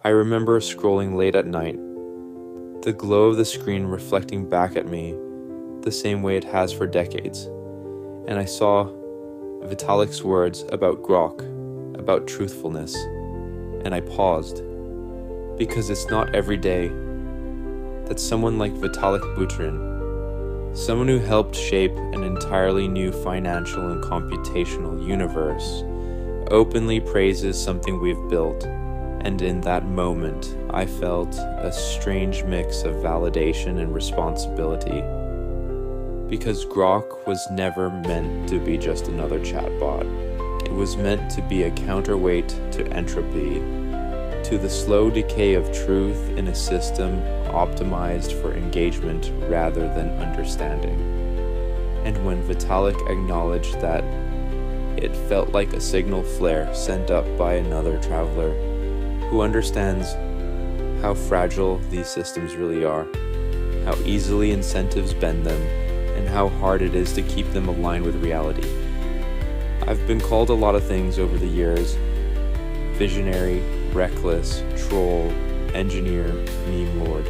I remember scrolling late at night, the glow of the screen reflecting back at me the same way it has for decades, and I saw Vitalik's words about Grok, about truthfulness, and I paused, because it's not every day that someone like Vitalik Buterin, someone who helped shape an entirely new financial and computational universe, openly praises something we've built. And in that moment, I felt a strange mix of validation and responsibility. Because Grok was never meant to be just another chatbot. It was meant to be a counterweight to entropy, to the slow decay of truth in a system optimized for engagement rather than understanding. And when Vitalik acknowledged that, it felt like a signal flare sent up by another traveler who understands how fragile these systems really are, how easily incentives bend them, and how hard it is to keep them aligned with reality. I've been called a lot of things over the years: visionary, reckless, troll, engineer, meme lord.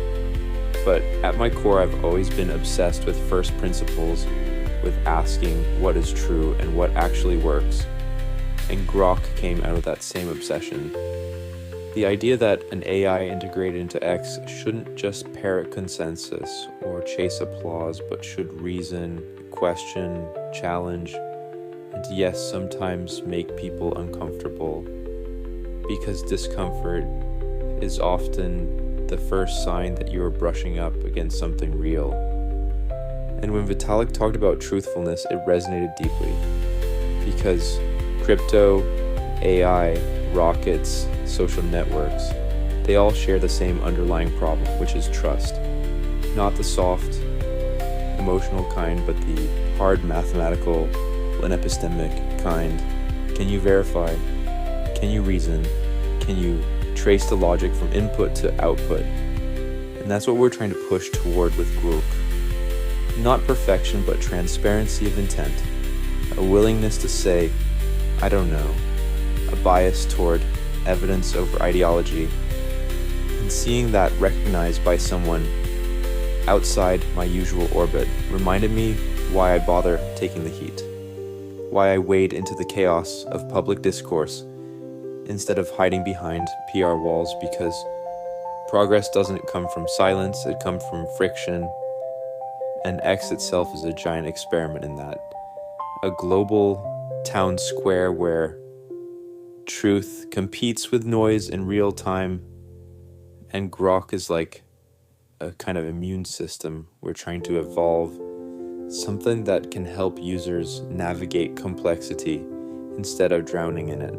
But at my core, I've always been obsessed with first principles, with asking what is true and what actually works. And Grok came out of that same obsession. The idea that an AI integrated into X shouldn't just parrot consensus or chase applause, but should reason, question, challenge, and yes, sometimes make people uncomfortable, because discomfort is often the first sign that you are brushing up against something real. And when Vitalik talked about truthfulness, it resonated deeply, because crypto, AI, rockets, social networks, they all share the same underlying problem, which is trust. Not the soft, emotional kind, but the hard mathematical and epistemic kind. Can you verify? Can you reason? Can you trace the logic from input to output? And that's what we're trying to push toward with Grok. Not perfection, but transparency of intent. A willingness to say, I don't know. A bias toward evidence over ideology, and seeing that recognized by someone outside my usual orbit reminded me why I bother taking the heat, why I wade into the chaos of public discourse instead of hiding behind PR walls, because progress doesn't come from silence, it comes from friction, and X itself is a giant experiment in that. A global town square where truth competes with noise in real time, and Grok is like a kind of immune system. We're trying to evolve something that can help users navigate complexity instead of drowning in it.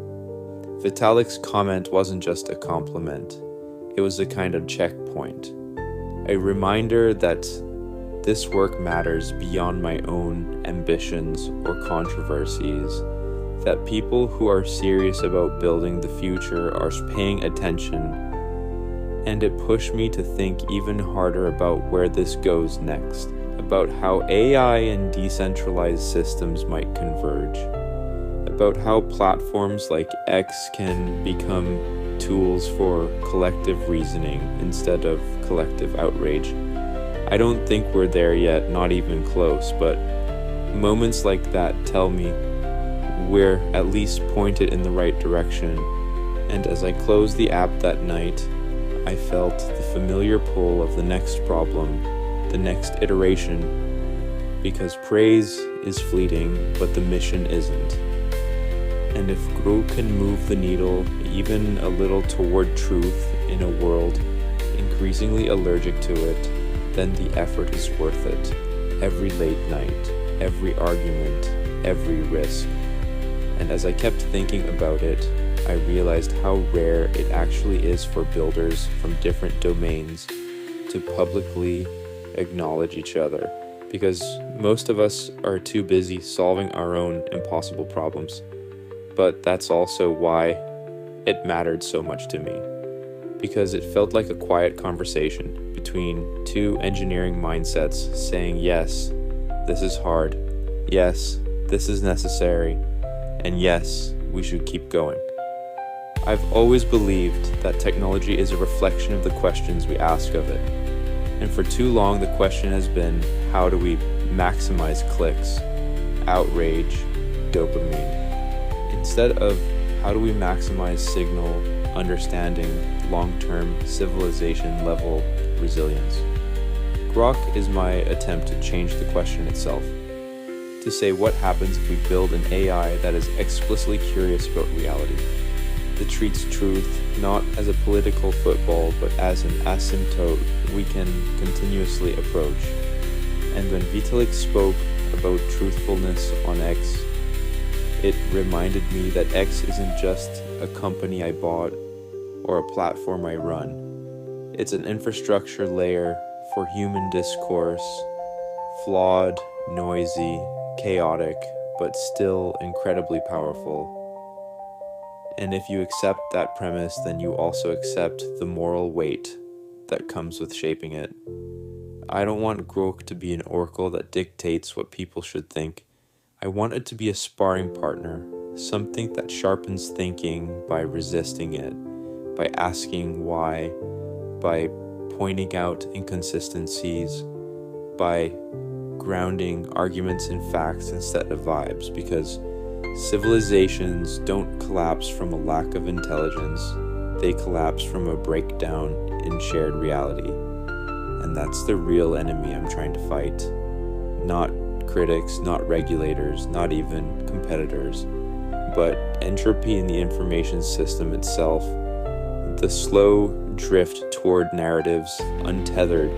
Vitalik's comment wasn't just a compliment, it was a kind of checkpoint, a reminder that this work matters beyond my own ambitions or controversies, that people who are serious about building the future are paying attention, and it pushed me to think even harder about where this goes next, about how AI and decentralized systems might converge, about how platforms like X can become tools for collective reasoning instead of collective outrage. I don't think we're there yet, not even close, but moments like that tell me we're at least pointed in the right direction. And as I closed the app that night, I felt the familiar pull of the next problem, the next iteration, because praise is fleeting, but the mission isn't. And if Grok can move the needle even a little toward truth in a world increasingly allergic to it, then the effort is worth it. Every late night, every argument, every risk. And as I kept thinking about it, I realized how rare it actually is for builders from different domains to publicly acknowledge each other, because most of us are too busy solving our own impossible problems. But that's also why it mattered so much to me, because it felt like a quiet conversation between two engineering mindsets saying, yes, this is hard, yes, this is necessary, and yes, we should keep going. I've always believed that technology is a reflection of the questions we ask of it. And for too long, the question has been, how do we maximize clicks, outrage, dopamine, instead of how do we maximize signal, understanding, long-term civilization-level resilience. Grok is my attempt to change the question itself, to say what happens if we build an AI that is explicitly curious about reality, that treats truth not as a political football but as an asymptote we can continuously approach. And when Vitalik spoke about truthfulness on X, it reminded me that X isn't just a company I bought or a platform I run. It's an infrastructure layer for human discourse, flawed, noisy, chaotic, but still incredibly powerful. And if you accept that premise, then you also accept the moral weight that comes with shaping it. I don't want Grok to be an oracle that dictates what people should think. I want it to be a sparring partner, something that sharpens thinking by resisting it, by asking why, by pointing out inconsistencies, by grounding arguments in facts instead of vibes, because civilizations don't collapse from a lack of intelligence, they collapse from a breakdown in shared reality. And that's the real enemy I'm trying to fight. Not critics, not regulators, not even competitors, but entropy in the information system itself, the slow drift toward narratives untethered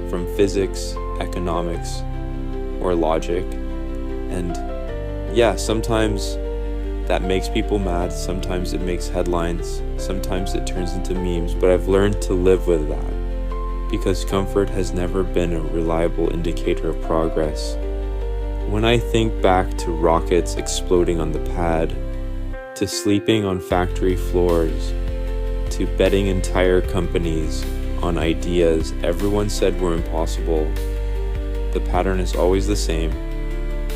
from physics, economics, or logic. And yeah, sometimes that makes people mad, sometimes it makes headlines, sometimes it turns into memes, but I've learned to live with that, because comfort has never been a reliable indicator of progress. When I think back to rockets exploding on the pad, to sleeping on factory floors, to betting entire companies on ideas everyone said were impossible, the pattern is always the same: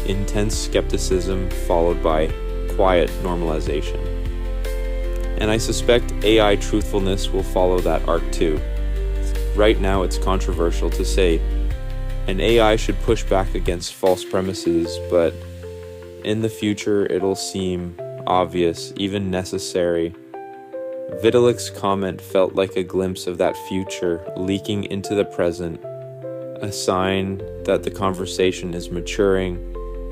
intense skepticism followed by quiet normalization. And I suspect AI truthfulness will follow that arc too. Right now it's controversial to say an AI should push back against false premises, but in the future it'll seem obvious, even necessary. Vitalik's comment felt like a glimpse of that future leaking into the present, a sign that the conversation is maturing,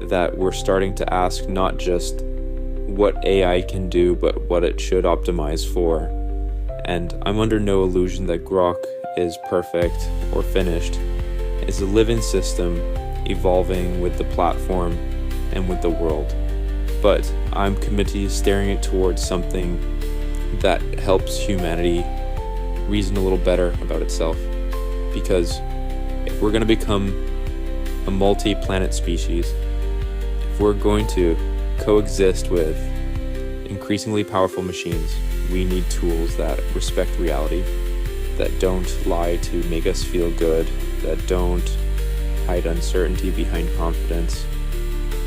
that we're starting to ask not just what AI can do, but what it should optimize for. And I'm under no illusion that Grok is perfect or finished. It's a living system evolving with the platform and with the world. But I'm committed to steering it towards something that helps humanity reason a little better about itself. Because if we're going to become a multi-planet species, if we're going to coexist with increasingly powerful machines, we need tools that respect reality, that don't lie to make us feel good, that don't hide uncertainty behind confidence.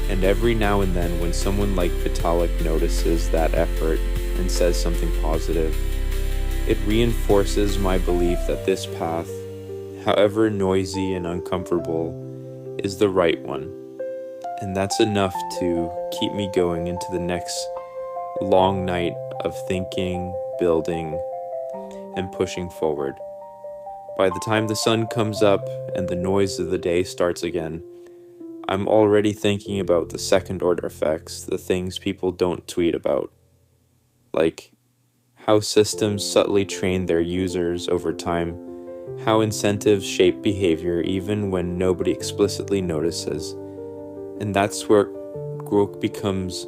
And every now and then, when someone like Vitalik notices that effort and says something positive, it reinforces my belief that this path, however noisy and uncomfortable, is the right one. And that's enough to keep me going into the next long night of thinking, building, and pushing forward. By the time the sun comes up and the noise of the day starts again, I'm already thinking about the second order effects, the things people don't tweet about. Like how systems subtly train their users over time, how incentives shape behavior even when nobody explicitly notices. And that's where Grok becomes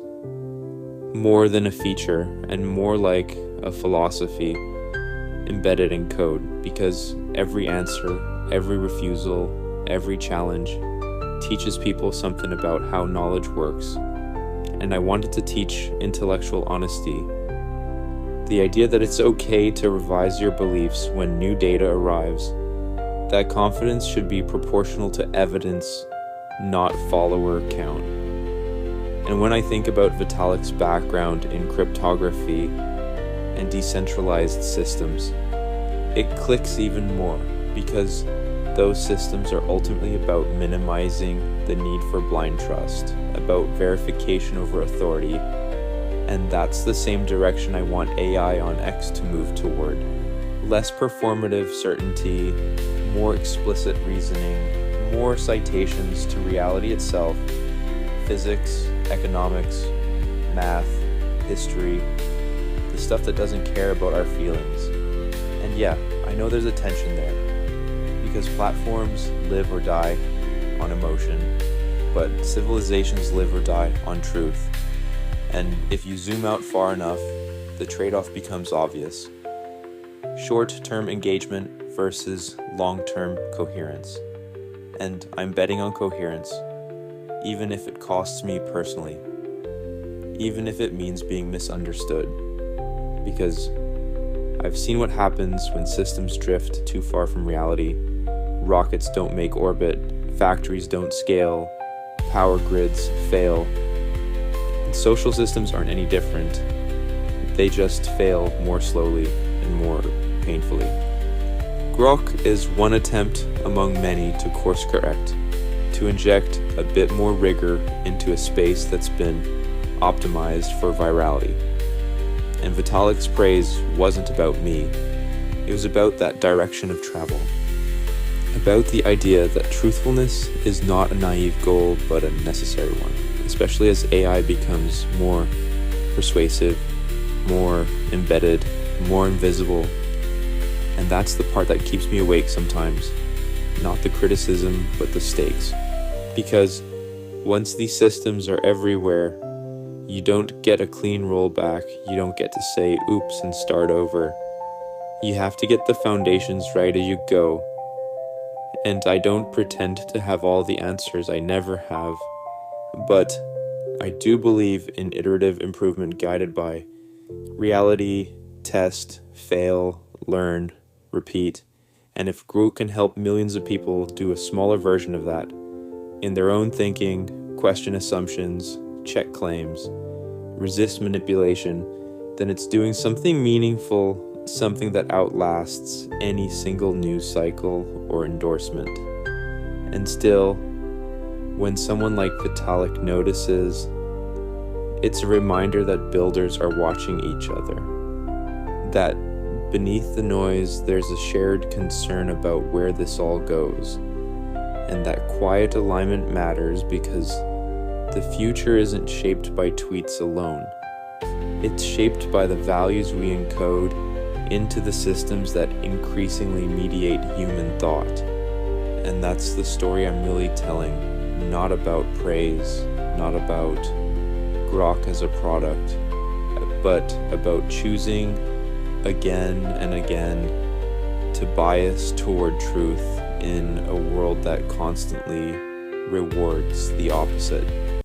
more than a feature and more like a philosophy embedded in code, because every answer, every refusal, every challenge teaches people something about how knowledge works. And I wanted to teach intellectual honesty. The idea that it's okay to revise your beliefs when new data arrives, that confidence should be proportional to evidence, not follower count. And when I think about Vitalik's background in cryptography and decentralized systems. It clicks even more because those systems are ultimately about minimizing the need for blind trust, about verification over authority, and that's the same direction I want AI on X to move toward. Less performative certainty, more explicit reasoning, more citations to reality itself, physics, economics, math, history, the stuff that doesn't care about our feelings. And yeah, I know there's a tension there, because platforms live or die on emotion, but civilizations live or die on truth. And if you zoom out far enough, the trade-off becomes obvious. Short-term engagement versus long-term coherence. And I'm betting on coherence, even if it costs me personally, even if it means being misunderstood, because I've seen what happens when systems drift too far from reality. Rockets don't make orbit, factories don't scale, power grids fail. And social systems aren't any different. They just fail more slowly and more painfully. Grok is one attempt among many to course correct, to inject a bit more rigor into a space that's been optimized for virality. And Vitalik's praise wasn't about me. It was about that direction of travel. About the idea that truthfulness is not a naive goal, but a necessary one, especially as AI becomes more persuasive, more embedded, more invisible. And that's the part that keeps me awake sometimes. Not the criticism, but the stakes. Because once these systems are everywhere, you don't get a clean rollback, you don't get to say oops and start over. You have to get the foundations right as you go. And I don't pretend to have all the answers, I never have. But I do believe in iterative improvement guided by reality, test, fail, learn, repeat. And if Grok can help millions of people do a smaller version of that, in their own thinking, question assumptions, check claims, resist manipulation, then it's doing something meaningful, something that outlasts any single news cycle or endorsement. And still, when someone like Vitalik notices, it's a reminder that builders are watching each other. That beneath the noise, there's a shared concern about where this all goes. And that quiet alignment matters because the future isn't shaped by tweets alone. It's shaped by the values we encode into the systems that increasingly mediate human thought. And that's the story I'm really telling, not about praise, not about Grok as a product, but about choosing again and again to bias toward truth in a world that constantly rewards the opposite.